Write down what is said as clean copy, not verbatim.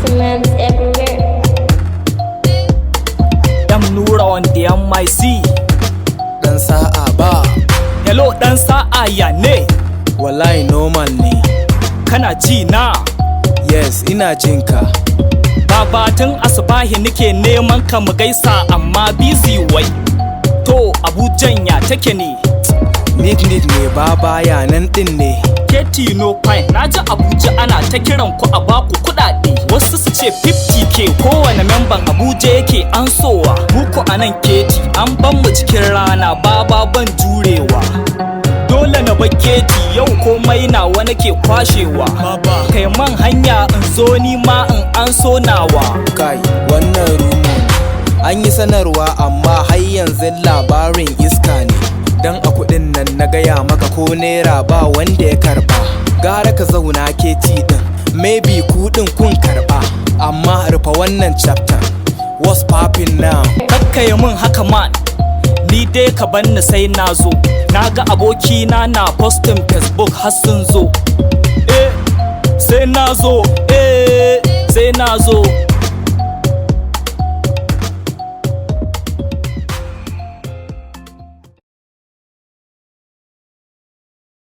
Cement everywhere. M Nura on the MIC. Dan sa'a ba, Hello dan sa'a ya ne? wallahi normal ne. Kana ji na? Yes, ina jinka. Baba tun asubahi nake neman ka mu gaisa amma busy wai. To Abujan ya take ne? Nick ne baba ya nan din ne. Keti no fine, naji Abuja ana ta kiran ku a baku kudade. Wasu su ce 50k kowane memban Abuja yake an sowa. Muku anan keti an ban mu cikin rana baba ban jurewa. Dole na bar keti yau komai nawa nake kwashewa. Kai man hanya in zo ni ma in an so nawa. Kai, wannan rumo an yi sanarwa amma har yanzu labarin iska ne. Dan a kudin nan na gaya maka ko naira ba wanda ya karba. Gara ka zauna keti din, maybe kudin kun karba. Amma rufa wannan chapter, what's popping now? Kakkaye mun haka man, ni dai ka banni sai na zo. Na ga abokina na postin Facebook har sun zo. Sai na zo, sai na zo.